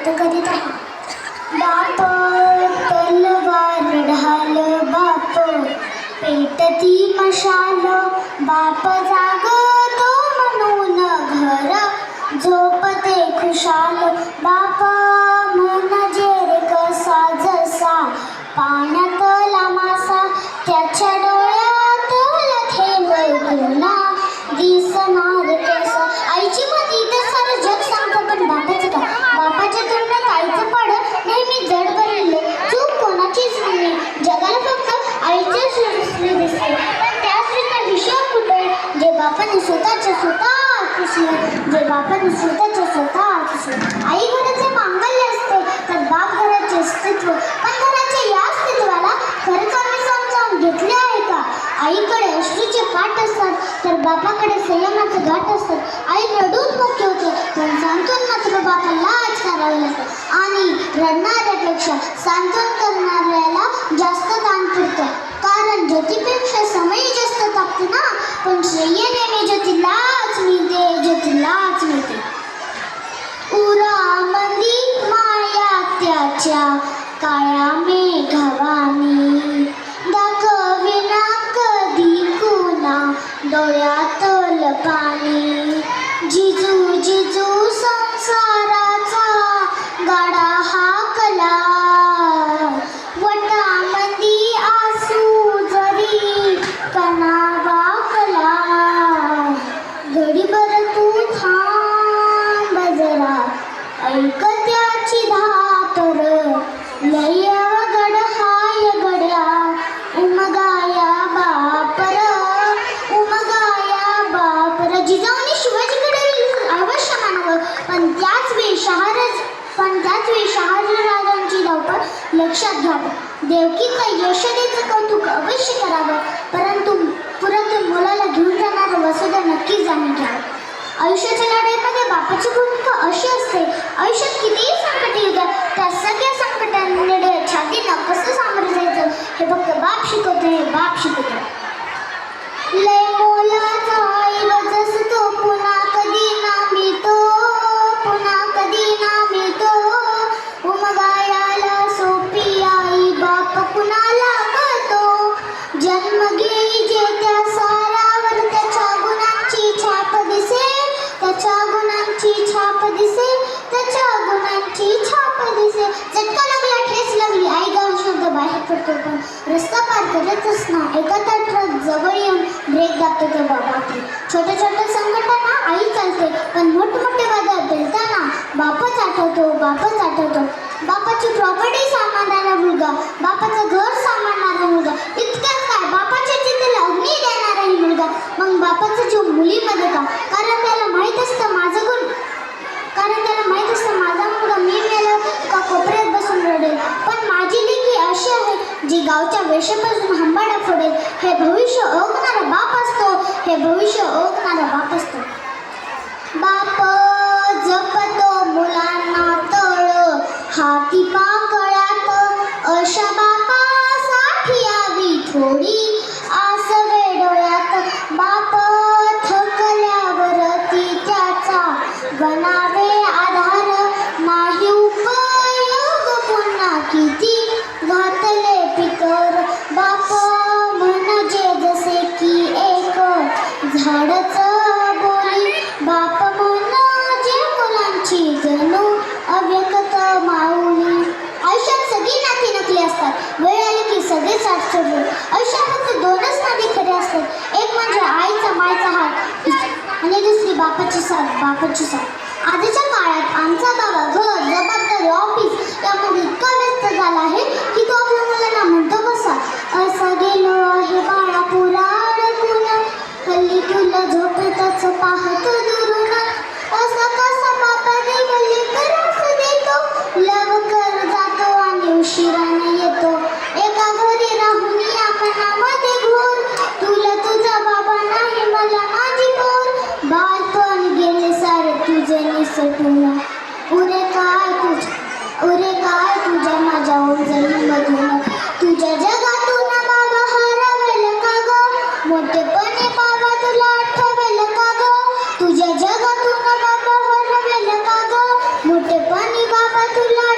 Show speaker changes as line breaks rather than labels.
प्रयत्न करीत राहा. बाप तलवार ढाल बाप पेटती मशाल बाप जागतो म्हणून घर झोपते खुशाल बाप म्हणजे कसा जसा पाण्यातला मासा त्याच्या डोळ्यातला थेंब गुन्हा दिसणार कसा. आईची मत इतर सारं जग सांगतं पण बापाचं का? बापाच्या तोंडात आईचं पड नेहमी जड भरलेले चूक कोणाचीच नाही. जगाला फक्त आईचे सुरसले दिसते पण त्याच विषय कुठे जे बापाने स्वतःच्या स्वतः पुसले जे बापाने स्वतःच्या स्वतः पुसले. आई घराचे मांगल्य असते तर बाप घराचे अस्तित्व. पण घराच्या या अस्तित्वाला खरंच आम्ही समजावून घेतले आहे का? आईकडे अश्रूचे पाठ असतात तर बापाकडे संयमाचे घाट असतात. आई रडून मुख्य होते पण सांत्वन मात्र बापाला लाज करावे लागते आणि रडणाऱ्यापेक्षा सांत्वन करणाऱ्याला जास्त ताण पडतो. कारण ज्योतीपेक्षा समय जास्त तापते ना. पण श्रेय नेहमी ज्योतीलाच मिळते ज्योतीलाच मिळते. उरामंदी माया त्याच्या काळ्या मेघवानी दाखविना कधी कुणा डोळ्यातल पाणी. जिजू जिजू संसाराचा गाडा हाकला वटामंदी आसू जरी कणा वाकला. घडीभर तू थांब जरा ऐक त्याची धातर लय गड हाय गड्या उमगाया बापर उमगाया बापर. जिजाऊने शिवाजीकडे अवश्य मानावं पण त्याच वेळी शहाजीराजांची धावपळ लक्षात घ्यावं. देवकीचं यशोदेचं कौतुक अवश्य करावं परंतु पुरातून मुलाला घेऊन जाणारं वसुधा नक्कीच जाणून घ्यावं. आयुष्याच्या लढाईमध्ये बापाची भूमिका अशी असते. आयुष्यात कितीही संकट येऊ द्या त्या सगळ्या संकटांकडे छातीनं कसं सामोरं जायचं हे फक्त बाप शिकवते बाप शिकवते. लय मोलाचा ऐवज असतो पुन्हा कधी ना मिळतो पुन्हा कधी ना मिळतो. उमगायाला सोपी आई बाप कुणाला कळतो. जन्म घेई जे त्या सारावर त्याच्या गुणांची छाप दिसे त्याच्या गुणांची छाप दिसे त्याच्या गुणांची छाप दिसे. झटका लागला ठेच लागली आई गाव शब्द बाहेर पडतो पण रस्ता पार करत असणार एखादा ट्रक जवळ येऊन ब्रेक दाबतो तेव्हा बापरे. छोट्या छोट्या संकटांना आई चालते पण मोठमोठे वादळ पेलताना बापच आठवतो बापच आठवतो. बापाची प्रॉपर्टी सांभाळणारा मुलगा बापाचं घर सांभाळणारा मुलगा इतकंच काय बापाच्या चितेला अग्नी देणाराही मुलगा. मग बापाचा जीव मुलीमध्ये का? कारण त्याला माहीत असतं माझा मुलगा मी मेला का कोपऱ्यात बसून रडेल पण माझी लेकी अशी आहे जी गावच्या वेशेपासून हंबाडा फोडेल. हे भविष्य ओळखणारा बाप असतो हे भविष्य ओळखणारा बाप असतो. बाप जपतो मुलांना तळ हाती पाकळ्यात अशा बापासाठी यावी थोडी आस डोळ्यात. बाप थकल्यावरती त्याचा बनावे आधार नाही उपयोग पुन्हा किती घातले पिकर. बाप म्हणजे जसे की एक झाडच बोली बाप म्हणजे मुलांची जणू अव्यक्त माऊली. आयुष्यात सगळी नाती नकली असतात. वेळ आली की सगळे साथ सोडले. आयुष्यात फक्त दोनच नाती खरे असतात. एक म्हणजे आईचा मायचा हात आणि दुसरी बापाची साथ. आधीच्या काळात आमचा बाबा घर जबाबदारी ऑफिस यामध्ये इतका व्यस्त झाला आहे की तो आपल्या मुलांना म्हणतो कसा असं गेलो आहे बाळा पुराण कुण हल्ली तुला झोपेतच पाहतो दुरून. असा कसा बाबा देवले करास देतो लवकर जातो आणि उशिराने येतो. एका घरी राहून या मनामध्ये घोर तुला तुझा बाबा नाही मला माझी पोर. बालपण गेले सारे तुझे निसटून उरे काय तुझ्या माझ्या ओझळीमधून. तुझ्या जगातून बाबा हरवेल का ग मोठेपणी बाबा तुला आठवेल का ग. तुझ्या जगातून बाबा हरवेल का ग मोठेपणी बाबा तुला